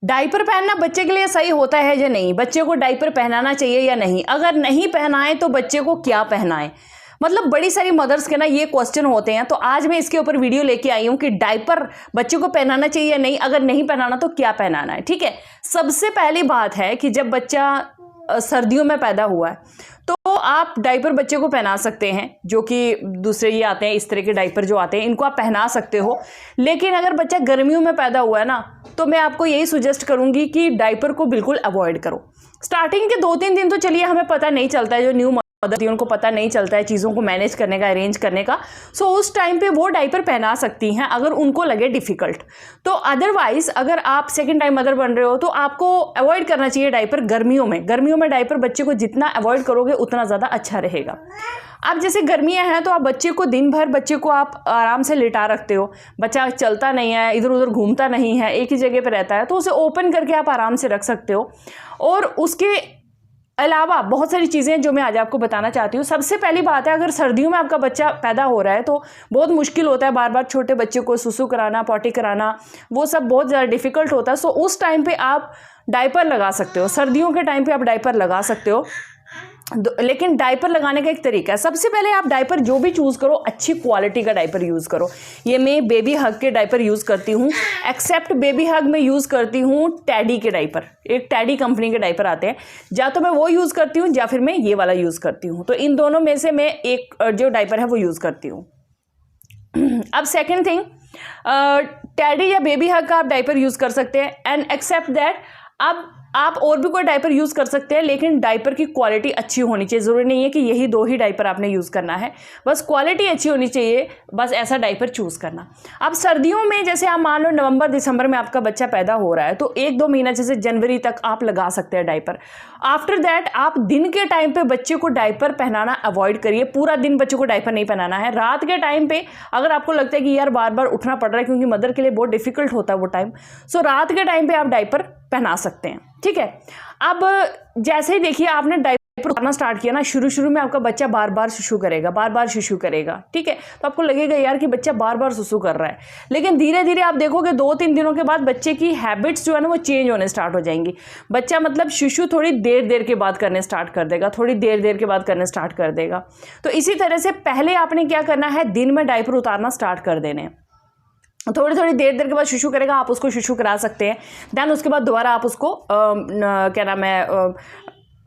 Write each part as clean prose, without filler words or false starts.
Diaper पहनना बच्चे के लिए सही होता है या नहीं, बच्चे को डायपर पहनाना चाहिए या नहीं, अगर नहीं पहनाएं तो बच्चे को क्या पहनाएं। मतलब बड़ी सारी मदर्स के ना ये क्वेश्चन होते हैं, तो आज मैं इसके ऊपर वीडियो लेके आई हूं कि डायपर बच्चे को पहनाना चाहिए या नहीं, अगर नहीं पहनाना तो क्या पहनाना है। ठीक है, सबसे पहली बात है कि जब बच्चा सर्दियों में पैदा हुआ है तो आप डायपर बच्चे को पहना सकते हैं, जो कि दूसरे ये आते हैं, इस तरह के डायपर जो आते हैं इनको आप पहना सकते हो। लेकिन अगर बच्चा गर्मियों में पैदा हुआ है ना, तो मैं आपको यही सजेस्ट करूंगी कि डायपर को बिल्कुल अवॉइड करो। स्टार्टिंग के 2-3 दिन तो चलिए हमें पता नहीं चलता है, जो न्यू मदर उनको पता नहीं चलता है चीज़ों को मैनेज करने का, अरेंज करने का, सो उस टाइम पे वो डायपर पहना सकती हैं अगर उनको लगे डिफ़िकल्ट। तो अदरवाइज अगर आप सेकंड टाइम मदर बन रहे हो तो आपको अवॉइड करना चाहिए डायपर गर्मियों में डायपर बच्चे को जितना अवॉइड करोगे उतना ज़्यादा अच्छा रहेगा। अब जैसे गर्मियां हैं तो आप बच्चे को दिन भर बच्चे को आप आराम से लिटा रखते हो, बच्चा चलता नहीं है, इधर उधर घूमता नहीं है, एक ही जगह पर रहता है, तो उसे ओपन करके आप आराम से रख सकते हो। और उसके अलावा बहुत सारी चीज़ें जो मैं आज आपको बताना चाहती हूँ। सबसे पहली बात है, अगर सर्दियों में आपका बच्चा पैदा हो रहा है तो बहुत मुश्किल होता है, बार बार छोटे बच्चे को सुसु कराना, पॉटी कराना, वो सब बहुत ज़्यादा डिफ़िकल्ट होता है। सो उस टाइम पे आप डायपर लगा सकते हो, सर्दियों के टाइम पे आप डायपर लगा सकते हो। लेकिन डायपर लगाने का एक तरीका है, सबसे पहले आप डायपर जो भी चूज़ करो अच्छी क्वालिटी का डायपर यूज़ करो। ये मैं बेबी हग के डायपर यूज़ करती हूँ, एक्सेप्ट बेबी हग में यूज़ करती हूँ टैडी के डायपर, एक टैडी कंपनी के डायपर आते हैं, या तो मैं वो यूज़ करती हूँ या फिर मैं ये वाला यूज़ करती हूँ। तो इन दोनों में से मैं एक जो डायपर है वो यूज़ करती हूँ। अब सेकेंड थिंग, टैडी या बेबी हग का आप डायपर यूज़ कर सकते हैं, एंड एक्सेप्ट दैट अब आप और भी कोई डायपर यूज़ कर सकते हैं, लेकिन डायपर की क्वालिटी अच्छी होनी चाहिए। ज़रूरी नहीं है कि यही 2 ही डायपर आपने यूज़ करना है, बस क्वालिटी अच्छी होनी चाहिए, बस ऐसा डायपर चूज़ करना। अब सर्दियों में जैसे आप मान लो नवंबर दिसंबर में आपका बच्चा पैदा हो रहा है, तो 1-2 महीना जैसे जनवरी तक आप लगा सकते हैं डायपर। आफ्टर दैट आप दिन के टाइम पे बच्चे को डायपर पहनाना अवॉइड करिए, पूरा दिन बच्चे को डायपर नहीं पहनाना है। रात के टाइम पे अगर आपको लगता है कि यार बार बार उठना पड़ रहा है, क्योंकि मदर के लिए बहुत डिफिकल्ट होता है वो टाइम, सो रात के टाइम पे आप डायपर पहना सकते हैं। ठीक है, अब जैसे ही देखिए आपने डायपर उतारना स्टार्ट किया ना, शुरू में आपका बच्चा बार बार सुसु करेगा, ठीक है, तो आपको लगेगा यार कि बच्चा बार बार सुसु कर रहा है। लेकिन धीरे धीरे आप देखोगे 2-3 दिनों के बाद बच्चे की हैबिट्स जो है ना वो चेंज होने स्टार्ट हो जाएंगी। बच्चा मतलब सुसु थोड़ी देर के बाद करने स्टार्ट कर देगा, थोड़ी देर के बाद करने स्टार्ट कर देगा। तो इसी तरह से पहले आपने क्या करना है, दिन में डायपर उतारना स्टार्ट कर देने, थोड़ी देर के बाद शुशु करेगा, आप उसको शुशु करा सकते हैं। देन उसके बाद दोबारा आप उसको क्या नाम है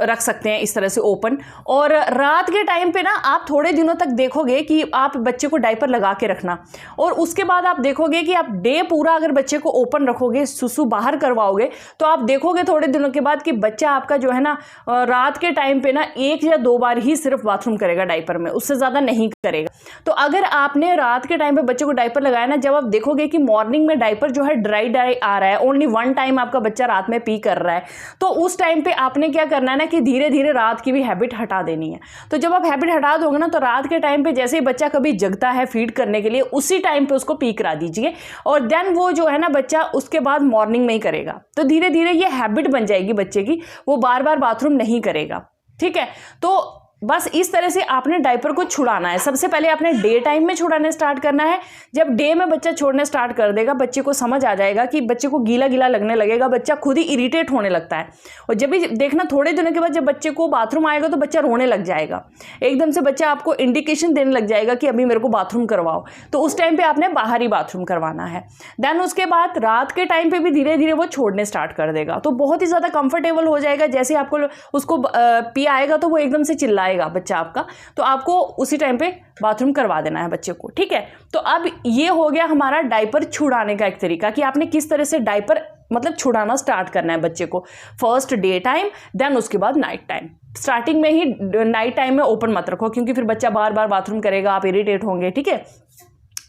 रख सकते हैं इस तरह से ओपन। और रात के टाइम पे ना आप थोड़े दिनों तक देखोगे कि आप बच्चे को डायपर लगा के रखना, और उसके बाद आप देखोगे कि आप डे पूरा अगर बच्चे को ओपन रखोगे, सुसु बाहर करवाओगे, तो आप देखोगे थोड़े दिनों के बाद कि बच्चा आपका जो है ना रात के टाइम पे ना 1 या 2 बार ही सिर्फ बाथरूम करेगा डायपर में, उससे ज़्यादा नहीं करेगा। तो अगर आपने रात के टाइम पे बच्चे को डायपर लगाया ना, जब आप देखोगे कि मॉर्निंग में डायपर जो है ड्राई आ रहा है, ओनली 1 टाइम आपका बच्चा रात में पी कर रहा है, तो उस टाइम पे आपने क्या करना है ना कि धीरे धीरे रात की भी हैबिट हटा देनी है। तो जब आप हैबिट हटा दोगे ना, तो रात के टाइम पे जैसे ही बच्चा कभी जगता है फीड करने के लिए, उसी टाइम पे उसको पी करा दीजिए, और देन वो जो है ना बच्चा उसके बाद मॉर्निंग में ही करेगा। तो धीरे धीरे ये हैबिट बन जाएगी बच्चे की, वो बार बार बाथरूम नहीं करेगा। ठीक है, तो बस इस तरह से आपने डायपर को छुड़ाना है। सबसे पहले आपने डे टाइम में छुड़ाने स्टार्ट करना है। जब डे में बच्चा छोड़ने स्टार्ट कर देगा, बच्चे को समझ आ जाएगा कि बच्चे को गीला गीला लगने लगेगा, बच्चा खुद ही इरिटेट होने लगता है। और जब भी देखना थोड़े दिनों के बाद जब बच्चे को बाथरूम आएगा तो बच्चा रोने लग जाएगा, एकदम से बच्चा आपको इंडिकेशन देने लग जाएगा कि अभी मेरे को बाथरूम करवाओ। तो उस टाइम पर आपने बाहर ही बाथरूम करवाना है। देन उसके बाद रात के टाइम पर भी धीरे धीरे वो छोड़ने स्टार्ट कर देगा, तो बहुत ही ज़्यादा कंफर्टेबल हो जाएगा। जैसे आपको उसको पी आएगा तो वो एकदम से चिल्लाएगा बच्चा आपका, तो आपको उसी टाइम पे बाथरूम करवा देना है बच्चे को। ठीक है, तो अब ये हो गया हमारा डायपर छुड़ाने का एक तरीका कि आपने किस तरह से डायपर मतलब छुड़ाना स्टार्ट करना है बच्चे को। फर्स्ट डे टाइम, देन उसके बाद नाइट टाइम। स्टार्टिंग में ही नाइट टाइम में ओपन मत रखो, क्योंकि फिर बच्चा बार बार बाथरूम करेगा, आप इरिटेट होंगे। ठीक है,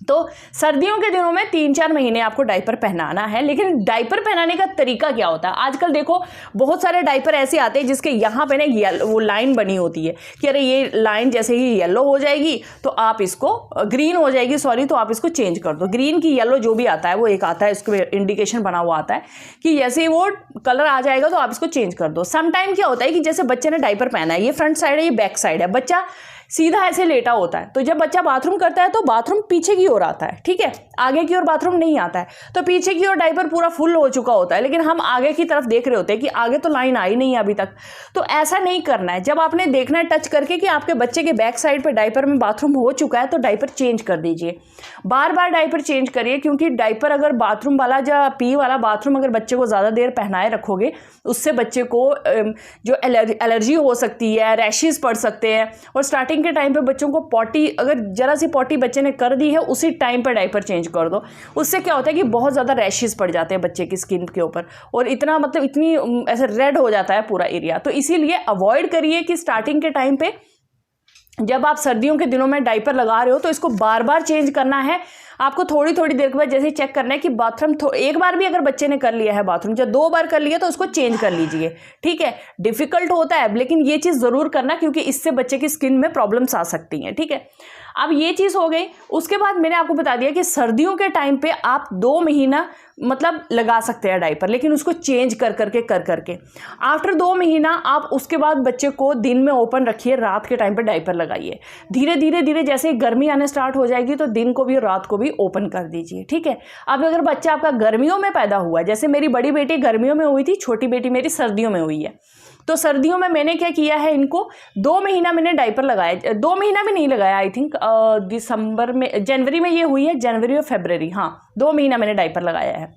तो सर्दियों के दिनों में 3-4 महीने आपको डायपर पहनाना है। लेकिन डायपर पहनाने का तरीका क्या होता है, आजकल देखो बहुत सारे डायपर ऐसे आते हैं जिसके यहाँ पे ना वो लाइन बनी होती है कि अरे ये लाइन जैसे ही येलो हो जाएगी तो आप इसको ग्रीन हो जाएगी, सॉरी, तो आप इसको चेंज कर दो। ग्रीन की येलो जो भी आता है वो एक आता है, इसको इंडिकेशन बना हुआ आता है कि जैसे ही वो कलर आ जाएगा तो आप इसको चेंज कर दो। समटाइम क्या होता है कि जैसे बच्चे ने डायपर पहना है, ये फ्रंट साइड है, ये बैक साइड है, बच्चा सीधा ऐसे लेटा होता है। तो जब बच्चा बाथरूम करता है तो बाथरूम पीछे की ओर आता है, ठीक है, आगे की ओर बाथरूम नहीं आता है। तो पीछे की ओर डायपर पूरा फुल हो चुका होता है, लेकिन हम आगे की तरफ देख रहे होते हैं कि आगे तो लाइन आई नहीं है अभी तक। तो ऐसा नहीं करना है। जब आपने देखना है टच करके कि आपके बच्चे के बैक साइड पे डायपर में बाथरूम हो चुका है तो डायपर चेंज कर दीजिए। बार बार डायपर चेंज करिए, क्योंकि डायपर अगर बाथरूम वाला या पी वाला बाथरूम अगर बच्चे को ज़्यादा देर पहनाए रखोगे, उससे बच्चे को जो एलर्जी हो सकती है, रैशेस पड़ सकते हैं। और स्टार्टिंग के टाइम पे बच्चों को पॉटी, अगर जरा सी पॉटी बच्चे ने कर दी है उसी टाइम पर डायपर चेंज कर दो। उससे क्या होता है कि बहुत ज़्यादा रैशेस पड़ जाते हैं बच्चे की स्किन के ऊपर, और इतना मतलब इतनी ऐसे रेड हो जाता है पूरा एरिया। तो इसीलिए अवॉइड करिए कि स्टार्टिंग के टाइम पे जब आप सर्दियों के दिनों में डायपर लगा रहे हो तो इसको बार बार चेंज करना है। आपको थोड़ी थोड़ी देर के बाद जैसे चेक करना है कि बाथरूम एक बार भी अगर बच्चे ने कर लिया है बाथरूम, जब 2 बार कर लिया तो उसको चेंज कर लीजिए, ठीक है। डिफिकल्ट होता है लेकिन ये चीज़ ज़रूर करना, क्योंकि इससे बच्चे की स्किन में प्रॉब्लम्स आ सकती हैं, ठीक है। अब ये चीज़ हो गई। उसके बाद मैंने आपको बता दिया कि सर्दियों के टाइम पे आप 2 महीना मतलब लगा सकते हैं डायपर, लेकिन उसको चेंज कर करके आफ्टर 2 महीना आप उसके बाद बच्चे को दिन में ओपन रखिए, रात के टाइम पे डायपर लगाइए। धीरे धीरे जैसे गर्मी आने स्टार्ट हो जाएगी तो दिन को भी और रात को भी ओपन कर दीजिए, ठीक है। अब अगर बच्चा आपका गर्मियों में पैदा हुआ, जैसे मेरी बड़ी बेटी गर्मियों में हुई थी, छोटी बेटी मेरी सर्दियों में हुई है, तो सर्दियों में मैंने क्या किया है, इनको 2 महीना मैंने डायपर लगाया। 2 महीना भी नहीं लगाया, आई थिंक दिसंबर में, जनवरी में ये हुई है, जनवरी और फरवरी, हाँ 2 महीना मैंने डायपर लगाया है।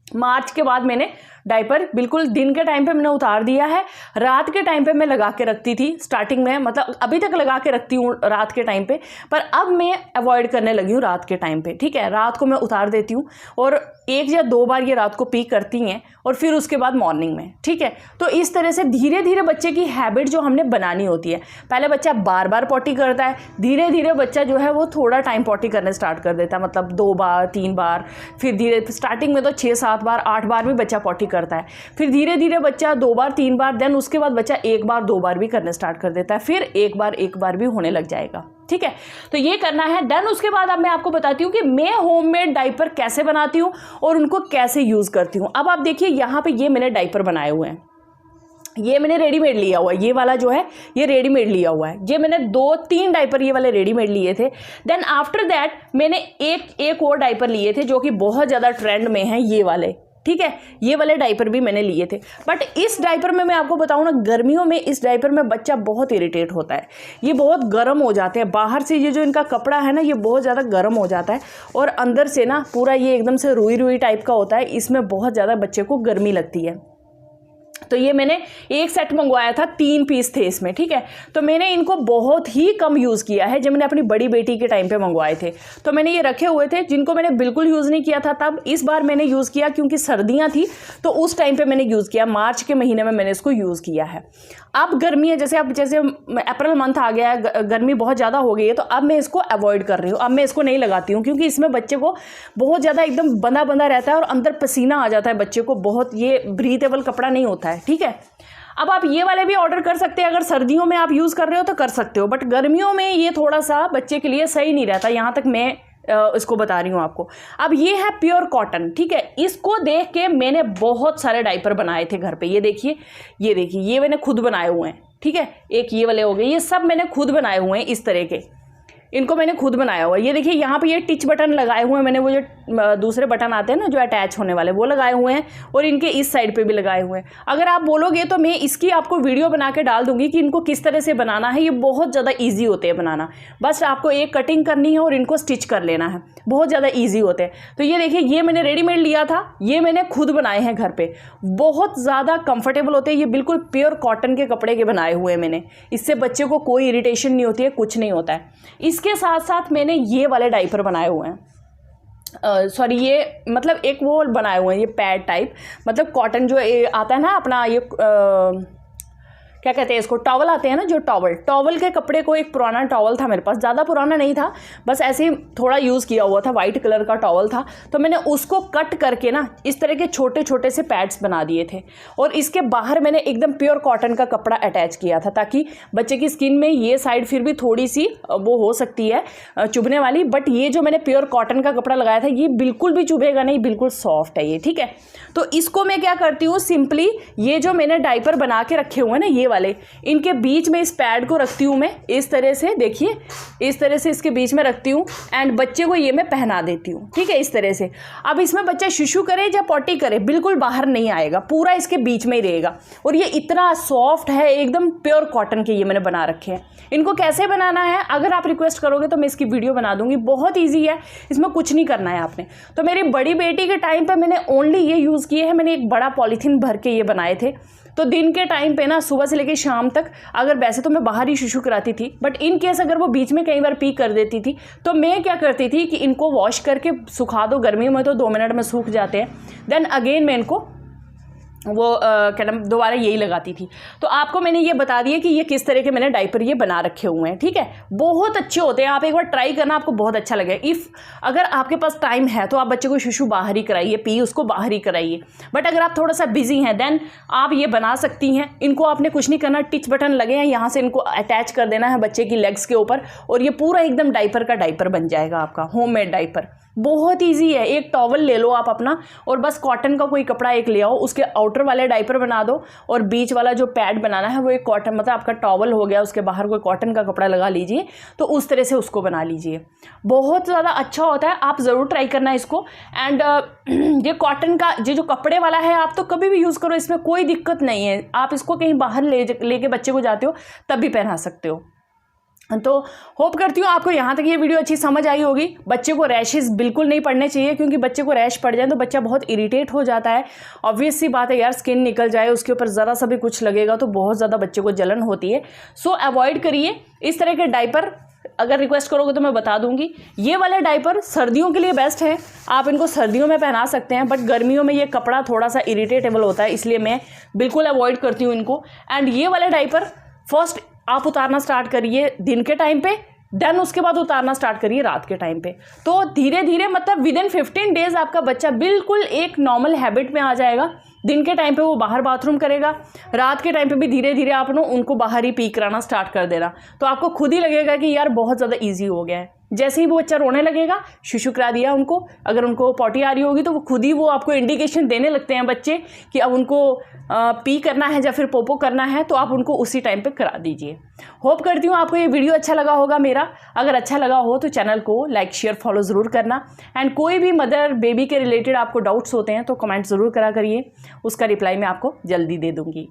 मार्च के बाद मैंने डायपर बिल्कुल दिन के टाइम पे मैंने उतार दिया है। रात के टाइम पे मैं लगा के रखती थी स्टार्टिंग में, मतलब अभी तक लगा के रखती हूँ रात के टाइम पे, पर अब मैं अवॉइड करने लगी हूँ रात के टाइम पे, ठीक है। रात को मैं उतार देती हूँ और 1 या 2 बार ये रात को पी करती हैं और फिर उसके बाद मॉर्निंग में, ठीक है। तो इस तरह से धीरे धीरे बच्चे की हैबिट जो हमने बनानी होती है। पहले बच्चा बार बार पॉटी करता है, धीरे धीरे बच्चा जो है वो थोड़ा टाइम पॉटी करने स्टार्ट कर देता है, मतलब 2 बार 3 बार, फिर धीरे स्टार्टिंग में तो 6-7 बार 8 बार भी बच्चा पॉटी करता है, फिर धीरे धीरे बच्चा 2 बार 3 बार, देन उसके बाद बच्चा 1 बार 2 बार भी करने स्टार्ट कर देता है, फिर 1 बार भी होने लग जाएगा, ठीक है। तो ये करना है। देन उसके बाद अब मैं आपको बताती हूँ कि मैं होममेड डायपर कैसे बनाती हूँ और उनको कैसे यूज़ करती हूँ। अब आप देखिए यहाँ पे ये मैंने डायपर बनाए हुए हैं, ये मैंने रेडीमेड लिया हुआ है, ये वाला जो है ये रेडीमेड लिया हुआ है। ये मैंने 2-3 डायपर ये वाले रेडीमेड लिए थे। देन आफ्टर दैट मैंने एक और डायपर लिए थे जो कि बहुत ज़्यादा ट्रेंड में है, ये वाले, ठीक है। ये वाले डायपर भी मैंने लिए थे। बट इस डायपर में मैं आपको बताऊं ना, गर्मियों में इस डायपर में बच्चा बहुत इरिटेट होता है, ये बहुत गर्म हो जाते हैं बाहर से। ये जो इनका कपड़ा है ना, ये बहुत ज़्यादा गर्म हो जाता है और अंदर से ना पूरा ये एकदम से रुई रुई टाइप का होता है, इसमें बहुत ज़्यादा बच्चे को गर्मी लगती है। तो ये मैंने एक सेट मंगवाया था, 3 पीस थे इसमें, ठीक है। तो मैंने इनको बहुत ही कम यूज़ किया है। जब मैंने अपनी बड़ी बेटी के टाइम पे मंगवाए थे तो मैंने ये रखे हुए थे, जिनको मैंने बिल्कुल यूज़ नहीं किया था तब। इस बार मैंने यूज़ किया क्योंकि सर्दियाँ थी तो उस टाइम पे मैंने यूज़ किया, मार्च के महीने में मैंने इसको यूज़ किया है। अब गर्मी है, जैसे अप्रैल मंथ आ गया है, गर्मी बहुत ज़्यादा हो गई है, तो अब मैं इसको अवॉइड कर रही हूँ। अब मैं इसको नहीं लगाती हूँ क्योंकि इसमें बच्चे को बहुत ज़्यादा एकदम बंधा बंधा रहता है और अंदर पसीना आ जाता है बच्चे को, बहुत ये ब्रीथेबल कपड़ा नहीं होता है, ठीक है। अब आप ये वाले भी ऑर्डर कर सकते हैं, अगर सर्दियों में आप यूज़ कर रहे हो तो कर सकते हो, बट गर्मियों में ये थोड़ा सा बच्चे के लिए सही नहीं रहता, यहाँ तक मैं इसको बता रही हूँ आपको। अब ये है प्योर कॉटन, ठीक है। इसको देख के मैंने बहुत सारे डायपर बनाए थे घर पे। ये देखिए ये मैंने खुद बनाए हुए हैं, ठीक है। एक ये वाले हो गए, ये सब मैंने खुद बनाए हुए हैं इस तरह के, इनको मैंने खुद बनाया हुआ है। ये देखिए यहाँ पे ये टिच बटन लगाए हुए हैं मैंने, वो जो दूसरे बटन आते हैं ना जो अटैच होने वाले, वो लगाए हुए हैं और इनके इस साइड पे भी लगाए हुए हैं। अगर आप बोलोगे तो मैं इसकी आपको वीडियो बना के डाल दूंगी कि इनको किस तरह से बनाना है। ये बहुत ज़्यादा ईजी होते हैं बनाना, बस आपको एक कटिंग करनी है और इनको स्टिच कर लेना है, बहुत ज़्यादा ईजी होते हैं। तो ये देखिए ये मैंने रेडीमेड लिया था, ये मैंने खुद बनाए हैं घर पर, बहुत ज़्यादा कम्फर्टेबल होते हैं। ये बिल्कुल प्योर कॉटन के कपड़े के बनाए हुए हैं मैंने, इससे बच्चे को कोई इरिटेशन नहीं होती है, कुछ नहीं होता है। इसके साथ साथ मैंने ये वाले डायपर बनाए हुए हैं, सॉरी ये मतलब एक वो बनाए हुए हैं, ये पैड टाइप, मतलब कॉटन जो आता है ना अपना, ये क्या कहते हैं इसको, टॉवल आते हैं ना, जो टॉवल के कपड़े को, एक पुराना टॉवल था मेरे पास, ज़्यादा पुराना नहीं था, बस ऐसे ही थोड़ा यूज़ किया हुआ था, वाइट कलर का टॉवल था। तो मैंने उसको कट करके ना इस तरह के छोटे छोटे से पैड्स बना दिए थे और इसके बाहर मैंने एकदम प्योर कॉटन का कपड़ा अटैच किया था, ताकि बच्चे की स्किन में ये साइड फिर भी थोड़ी सी वो हो सकती है चुभने वाली, बट ये जो मैंने प्योर कॉटन का कपड़ा लगाया था ये बिल्कुल भी चुभेगा नहीं, बिल्कुल सॉफ्ट है ये, ठीक है। तो इसको मैं क्या करती हूँ, सिंपली ये जो मैंने डायपर बना के रखे हुए हैं ना, ये वाले, इनके बीच में इस पैड को रखती हूँ मैं इस तरह से, देखिए इस तरह से इसके बीच में रखती हूँ एंड बच्चे को ये मैं पहना देती हूँ, ठीक है, इस तरह से। अब इसमें बच्चा शिशु करे या पॉटी करे बिल्कुल बाहर नहीं आएगा, पूरा इसके बीच में ही रहेगा। और ये इतना सॉफ्ट है, एकदम प्योर कॉटन के ये मैंने बना रखे हैं। इनको कैसे बनाना है अगर आप रिक्वेस्ट करोगे तो मैं इसकी वीडियो बना दूंगी, बहुत ईजी है, इसमें कुछ नहीं करना है आपने। तो मेरी बड़ी बेटी के टाइम पे मैंने ओनली ये यूज़ किए हैं, मैंने एक बड़ा पॉलीथीन भर के ये बनाए थे। तो दिन के टाइम पे ना सुबह से लेकर शाम तक, अगर वैसे तो मैं बाहर ही शिशु कराती थी, बट इन केस अगर वो बीच में कई बार पी कर देती थी तो मैं क्या करती थी कि इनको वॉश करके सुखा दो, गर्मियों में तो 2 मिनट में सूख जाते हैं, देन अगेन मैं इनको वो क्या नाम दोबारा यही लगाती थी। तो आपको मैंने ये बता दिया कि ये किस तरह के मैंने डाइपर ये बना रखे हुए हैं, ठीक है, बहुत अच्छे होते हैं। आप एक बार ट्राई करना, आपको बहुत अच्छा लगेगा। अगर आपके पास टाइम है तो आप बच्चे को शिशु बाहर ही कराइए, पी उसको बाहर ही कराइए, बट अगर आप थोड़ा सा बिजी हैं देन आप ये बना सकती हैं। इनको आपने कुछ नहीं करना, टिच बटन लगे हैं, यहाँ से इनको अटैच कर देना है बच्चे की लेग्स के ऊपर और ये पूरा एकदम डाइपर का डाइपर बन जाएगा आपका, होममेड डाइपर। बहुत इजी है। एक टॉवल ले लो आप अपना और बस कॉटन का कोई कपड़ा एक ले आओ, उसके आउटर वाले डाइपर बना दो और बीच वाला जो पैड बनाना है वो एक कॉटन, मतलब आपका टॉवल हो गया, उसके बाहर कोई कॉटन का कपड़ा लगा लीजिए, तो उस तरह से उसको बना लीजिए। बहुत ज़्यादा अच्छा होता है, आप ज़रूर ट्राई करना इसको। एंड ये कॉटन का ये जो कपड़े वाला है आप तो कभी भी यूज़ करो, इसमें कोई दिक्कत नहीं है। आप इसको कहीं बाहर लेके बच्चे को जाते हो तब भी पहना सकते हो। तो होप करती हूँ आपको यहाँ तक ये वीडियो अच्छी समझ आई होगी। बच्चे को रैशेस बिल्कुल नहीं पड़ने चाहिए, क्योंकि बच्चे को रैश पड़ जाए तो बच्चा बहुत इरिटेट हो जाता है। ऑब्वियस सी बात है यार, स्किन निकल जाए उसके ऊपर ज़रा सा भी कुछ लगेगा तो बहुत ज़्यादा बच्चे को जलन होती है। सो अवॉइड करिए इस तरह के डाइपर। अगर रिक्वेस्ट करोगे तो मैं बता दूंगी, ये वाले डाइपर सर्दियों के लिए बेस्ट है, आप इनको सर्दियों में पहना सकते हैं, बट गर्मियों में ये कपड़ा थोड़ा सा इरिटेटेबल होता है, इसलिए मैं बिल्कुल अवॉइड करती हूँ इनको। एंड ये वाले डाइपर फर्स्ट आप उतारना स्टार्ट करिए दिन के टाइम पे, देन उसके बाद उतारना स्टार्ट करिए रात के टाइम पे। तो धीरे धीरे मतलब विदिन 15 डेज आपका बच्चा बिल्कुल एक नॉर्मल हैबिट में आ जाएगा। दिन के टाइम पे वो बाहर बाथरूम करेगा, रात के टाइम पे भी धीरे धीरे आप उनको बाहर ही पी कराना स्टार्ट कर देना, तो आपको खुद ही लगेगा कि यार बहुत ज़्यादा ईजी हो गया है। जैसे ही वो बच्चा रोने लगेगा, शिशु करा दिया उनको, अगर उनको पॉटी आ रही होगी तो वो खुद ही वो आपको इंडिकेशन देने लगते हैं बच्चे कि अब उनको पी करना है या फिर पोपो करना है, तो आप उनको उसी टाइम पे करा दीजिए। होप करती हूँ आपको ये वीडियो अच्छा लगा होगा मेरा। अगर अच्छा लगा हो तो चैनल को लाइक शेयर फॉलो ज़रूर करना। एंड कोई भी मदर बेबी के रिलेटेड आपको डाउट्स होते हैं तो कमेंट ज़रूर करा करिए, उसका रिप्लाई मैं आपको जल्दी दे दूँगी।